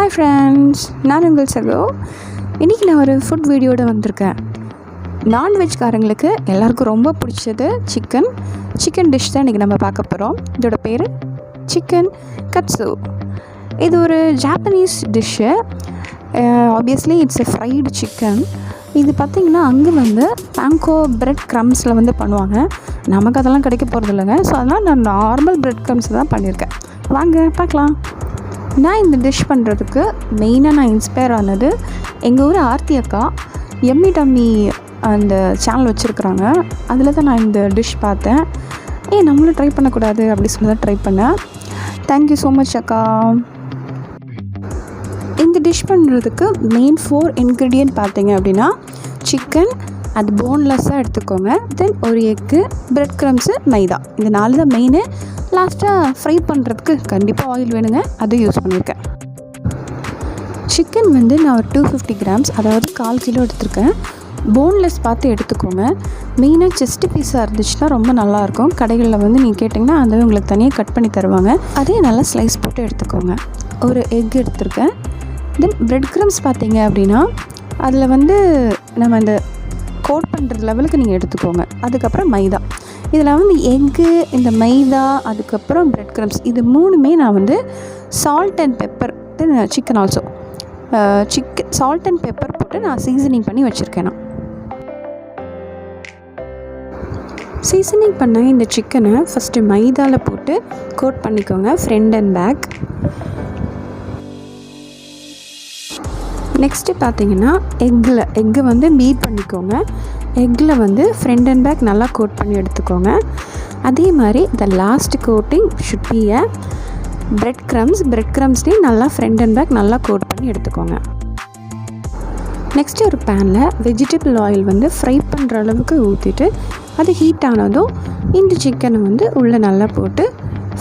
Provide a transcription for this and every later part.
Hi friends, நான் உங்கள் சகோ. இன்றைக்கி நான் ஒரு ஃபுட் வீடியோட வந்திருக்கேன். நான்வெஜ்காரங்களுக்கு எல்லாருக்கும் ரொம்ப பிடிச்சது சிக்கன் டிஷ் தான் இன்றைக்கி நம்ம பார்க்க போகிறோம். இதோட பேர் சிக்கன் கட்சு. இது ஒரு Japanese dish. Obviously it's a fried chicken. இது பார்த்திங்கன்னா அங்கே வந்து பேங்கோ பிரெட் க்ரம்ஸில் வந்து பண்ணுவாங்க. நமக்கு அதெல்லாம் கிடைக்க போகிறது இல்லைங்க. ஸோ அதனால் நான் நார்மல் பிரெட் க்ரம்ஸ் தான் பண்ணியிருக்கேன். வாங்க பார்க்கலாம். நான் இந்த டிஷ் பண்ணுறதுக்கு மெயினாக நான் இன்ஸ்பயர் ஆனது எங்கள் ஊர் ஆர்த்தி அக்கா எம்மி டம்மி அந்த சேனல் வச்சுருக்குறாங்க. அதில் தான் நான் இந்த டிஷ் பார்த்தேன். நம்மளும் ட்ரை பண்ணக்கூடாது அப்படி சொல்லி தான் ட்ரை பண்ணேன். தேங்க்யூ ஸோ மச் அக்கா. இந்த டிஷ் பண்ணுறதுக்கு மெயின் 4 இன்க்ரீடியன்ட் பார்த்தீங்க அப்படின்னா சிக்கன், அது போன்லெஸ்ஸாக எடுத்துக்கோங்க. தென் ஒரு எக்கு, பிரெட் க்ரம்ஸு, மைதா, இந்த 4 தான் மெயினு. லாஸ்ட்டாக ஃப்ரை பண்ணுறதுக்கு கண்டிப்பாக ஆயில் வேணுங்க, அது யூஸ் பண்ணியிருக்கேன். சிக்கன் வந்து நான் ஒரு 250 கிராம்ஸ், அதாவது 1/4 கிலோ எடுத்திருக்கேன். போன்லெஸ் பார்த்து எடுத்துக்கோங்க. மெயினாக செஸ்ட் பீஸாக இருந்துச்சுன்னா ரொம்ப நல்லாயிருக்கும். கடைகளில் வந்து நீங்கள் கேட்டிங்கன்னா அந்த உங்களுக்கு தனியாக கட் பண்ணி தருவாங்க. அதே நல்லா ஸ்லைஸ் போட்டு எடுத்துக்கோங்க. ஒரு எக் எடுத்திருக்கேன். தென் பிரெட் க்ரம்ஸ் பார்த்தீங்க அப்படின்னா அதில் வந்து நம்ம இந்த கோட் பண்ணுற லெவலுக்கு நீங்கள் எடுத்துக்கோங்க. அதுக்கப்புறம் மைதா. இதில் வந்து எக்கு, இந்த மைதா, அதுக்கப்புறம் பிரெட் க்ரம்ஸ், இது 3மே நான் வந்து salt and pepper, chicken also salt and pepper போட்டு நான் சீசனிங் பண்ணி வச்சுருக்கேன். நான் சீசனிங் பண்ண இந்த சிக்கனை ஃபஸ்ட்டு மைதாவில் போட்டு கோட் பண்ணிக்கோங்க, ஃப்ரண்ட் அண்ட் பேக். நெக்ஸ்ட்டு பார்த்தீங்கன்னா எக்கு வந்து பீட் பண்ணிக்கோங்க. எக்கில் வந்து ஃப்ரண்ட் அண்ட் பேக் நல்லா கோட் பண்ணி எடுத்துக்கோங்க. அதே மாதிரி the last coating should be a bread க்ரம்ஸ்லேயும் நல்லா ஃப்ரண்ட் அண்ட் பேக் நல்லா கோட் பண்ணி எடுத்துக்கோங்க. நெக்ஸ்ட்டு ஒரு பேனில் வெஜிடபிள் ஆயில் வந்து ஃப்ரை பண்ணுற அளவுக்கு ஊற்றிட்டு அது ஹீட் ஆனதும் இந்த சிக்கனை வந்து உள்ளே நல்லா போட்டு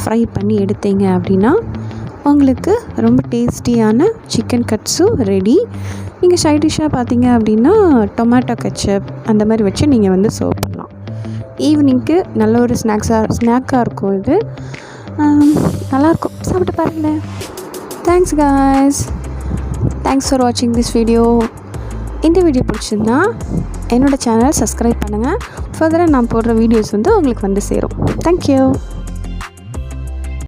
ஃப்ரை பண்ணி எடுத்தீங்க அப்படின்னா உங்களுக்கு ரொம்ப டேஸ்டியான சிக்கன் கட்ஸு ரெடி. நீங்கள் சைட் டிஷ்ஷாக பார்த்தீங்க அப்படின்னா டொமேட்டோ கெச்சப் அந்த மாதிரி வச்சு நீங்கள் வந்து சர்வ் பண்ணலாம். ஈவினிங்க்கு நல்ல ஒரு ஸ்நாக்காக இருக்கும். இது நல்லாயிருக்கும், சாப்பிட்டு பாருங்களேன். தேங்க்ஸ் காய்ஸ், தேங்க்ஸ் ஃபார் வாட்சிங் திஸ் வீடியோ. இந்த வீடியோ பிடிச்சிருந்தா என்னோடய சேனல் சப்ஸ்கிரைப் பண்ணுங்கள். ஃபர்தராக நான் போடுற வீடியோஸ் வந்து உங்களுக்கு வந்து சேரும். தேங்க்யூ.